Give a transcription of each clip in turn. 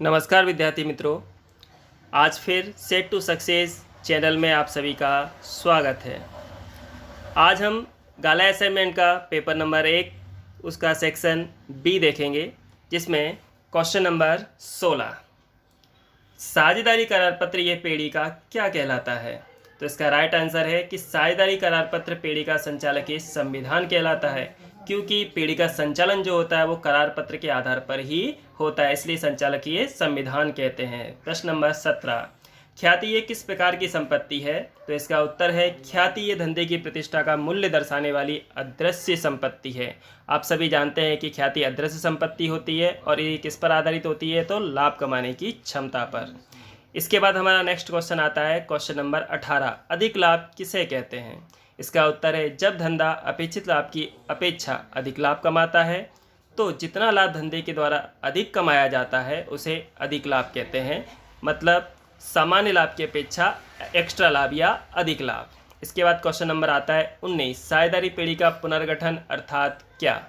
नमस्कार विद्यार्थी मित्रों, आज फिर सेट टू सक्सेस चैनल में आप सभी का स्वागत है। आज हम गाला असाइनमेंट का पेपर नंबर 1 उसका सेक्शन बी देखेंगे, जिसमें क्वेश्चन नंबर 16 साझेदारी करार पत्र ये पेड़ी का क्या कहलाता है। तो इसका राइट आंसर है कि साझेदारी करार पत्र पेड़ी का संचालकीय संविधान कहलाता है, क्योंकि पेड़ी का संचालन जो होता है वो करार पत्र के आधार पर ही होता है, इसलिए संचालकीय संविधान कहते हैं। प्रश्न नंबर 17 ख्याति ये किस प्रकार की संपत्ति है। तो इसका उत्तर है ख्याति ये धंधे की प्रतिष्ठा का मूल्य दर्शाने वाली अदृश्य संपत्ति है। आप सभी जानते हैं कि ख्याति अदृश्य संपत्ति होती है और ये किस पर आधारित होती है, तो लाभ कमाने की क्षमता पर। इसके बाद हमारा नेक्स्ट क्वेश्चन आता है क्वेश्चन नंबर 18 अधिक लाभ किसे कहते हैं। इसका उत्तर है जब धंधा अपेक्षित लाभ की अपेक्षा अधिक लाभ कमाता है, तो जितना लाभ धंधे के द्वारा अधिक कमाया जाता है उसे अधिक लाभ कहते हैं। मतलब सामान्य लाभ की अपेक्षा एक्स्ट्रा लाभ या अधिक लाभ। इसके बाद क्वेश्चन नंबर आता है 19 साझेदारी पेड़ी का पुनर्गठन अर्थात क्या।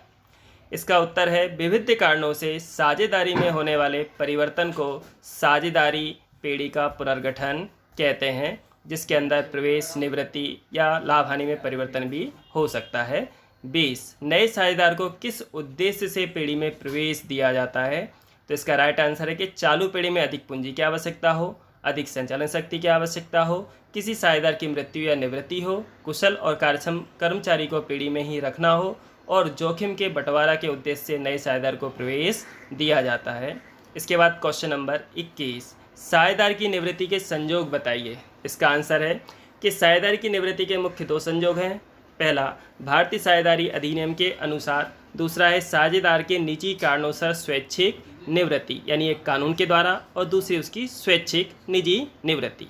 इसका उत्तर है विविध कारणों से साझेदारी में होने वाले परिवर्तन को साझेदारी पेड़ी का पुनर्गठन कहते हैं, जिसके अंदर प्रवेश, निवृत्ति या लाभ हानि में परिवर्तन भी हो सकता है। 20 नए साझेदार को किस उद्देश्य से पेड़ी में प्रवेश दिया जाता है। तो इसका राइट आंसर है कि चालू पेड़ी में अधिक पूंजी की आवश्यकता हो, अधिक संचालन शक्ति की आवश्यकता हो, किसी साझेदार की मृत्यु या निवृत्ति हो, कुशल और कार्यक्षम कर्मचारी को पेड़ी में ही रखना हो और जोखिम के बंटवारा के उद्देश्य से नए साझेदार को प्रवेश दिया जाता है। इसके बाद क्वेश्चन नंबर 21 साझेदार की निवृत्ति के संयोग बताइए। इसका आंसर है कि साझेदारी की निवृत्ति के मुख्य 2 संयोग हैं। पहला भारतीय साझेदारी अधिनियम के अनुसार, दूसरा है साझेदार के निजी कारणों से स्वैच्छिक निवृत्ति, यानी एक कानून के द्वारा, और दूसरी उसकी स्वैच्छिक निजी निवृत्ति।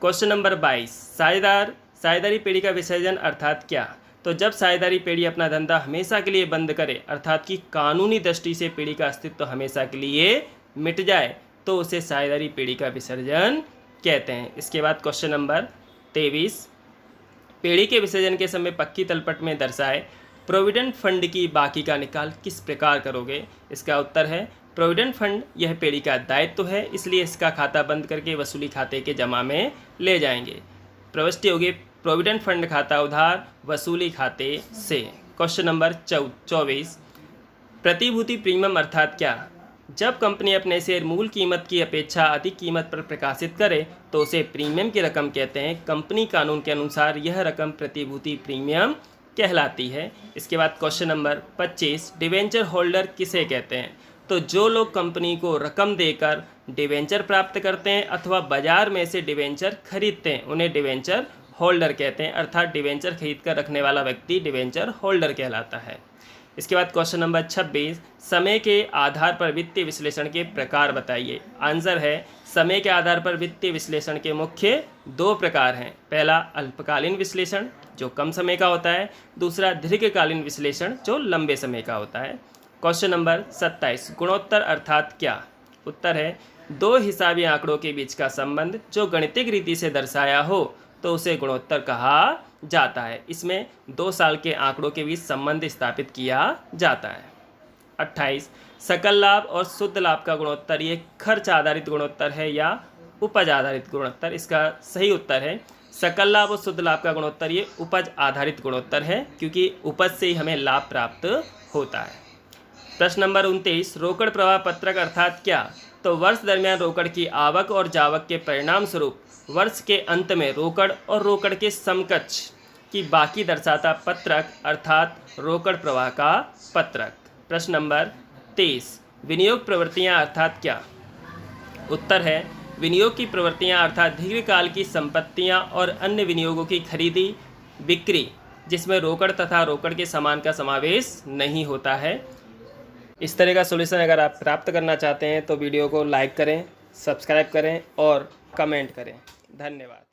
क्वेश्चन नंबर 22 साझेदारी पेड़ी का विसर्जन अर्थात क्या। तो जब साझेदारी पेड़ी अपना धंधा हमेशा के लिए बंद करे, अर्थात कि कानूनी दृष्टि से पेड़ी का अस्तित्व हमेशा के लिए मिट जाए, तो उसे साझेदारी पेड़ी का विसर्जन कहते हैं। इसके बाद क्वेश्चन नंबर 23 पेड़ी के विसर्जन के समय पक्की तलपट में दर्शाए प्रोविडेंट फंड की बाकी का निकाल किस प्रकार करोगे। इसका उत्तर है प्रोविडेंट फंड यह पेड़ी का दायित्व है, इसलिए इसका खाता बंद करके वसूली खाते के जमा में ले जाएंगे। प्रविष्टि होगी प्रोविडेंट फंड खाता उधार वसूली खाते से। क्वेश्चन नंबर 24 प्रतिभूति प्रीमियम अर्थात क्या। जब कंपनी अपने शेयर मूल कीमत की अपेक्षा अधिक कीमत पर प्रकाशित करे तो उसे प्रीमियम की रकम कहते हैं। कंपनी कानून के अनुसार यह रकम प्रतिभूति प्रीमियम कहलाती है। इसके बाद क्वेश्चन नंबर 25 डिवेंचर होल्डर किसे कहते हैं। तो जो लोग कंपनी को रकम देकर डिवेंचर प्राप्त करते हैं अथवा बाजार में से डिवेंचर खरीदते हैं, उन्हें डिवेंचर होल्डर कहते हैं। अर्थात डिवेंचर खरीद कर रखने वाला व्यक्ति डिवेंचर होल्डर कहलाता है। इसके बाद क्वेश्चन नंबर 26 समय के आधार पर वित्तीय विश्लेषण के प्रकार बताइए। आंसर है समय के आधार पर वित्तीय विश्लेषण के मुख्य 2 प्रकार हैं। पहला अल्पकालीन विश्लेषण जो कम समय का होता है, दूसरा दीर्घकालीन विश्लेषण जो लंबे समय का होता है। क्वेश्चन नंबर 27 गुणोत्तर अर्थात क्या। उत्तर है 2 हिसाबी आंकड़ों के बीच का संबंध जो गणितिक रीति से दर्शाया हो तो उसे गुणोत्तर कहा जाता है। इसमें 2 साल के आंकड़ों के बीच संबंध स्थापित किया जाता है। 28 सकल लाभ और शुद्ध लाभ का गुणोत्तर ये खर्च आधारित गुणोत्तर है या उपज आधारित गुणोत्तर। इसका सही उत्तर है सकल लाभ और शुद्ध लाभ का गुणोत्तर ये उपज आधारित गुणोत्तर है, क्योंकि उपज से ही हमें लाभ प्राप्त होता है। प्रश्न नंबर 29 रोकड़ प्रवाह पत्रक अर्थात क्या। तो वर्ष दरमियान रोकड़ की आवक और जावक के परिणाम स्वरूप वर्ष के अंत में रोकड़ और रोकड़ के समकक्ष की बाकी दर्शाता पत्रक अर्थात रोकड़ प्रवाह का पत्रक। प्रश्न नंबर 23 विनियोग प्रवृत्तियां अर्थात क्या। उत्तर है विनियोग की प्रवृत्तियां अर्थात दीर्घकाल की संपत्तियां और अन्य विनियोगों की खरीदी बिक्री जिसमें रोकड़ तथा रोकड़ के सामान का समावेश नहीं होता है। इस तरह का सॉल्यूशन अगर आप प्राप्त करना चाहते हैं तो वीडियो को लाइक करें, सब्सक्राइब करें और कमेंट करें। धन्यवाद।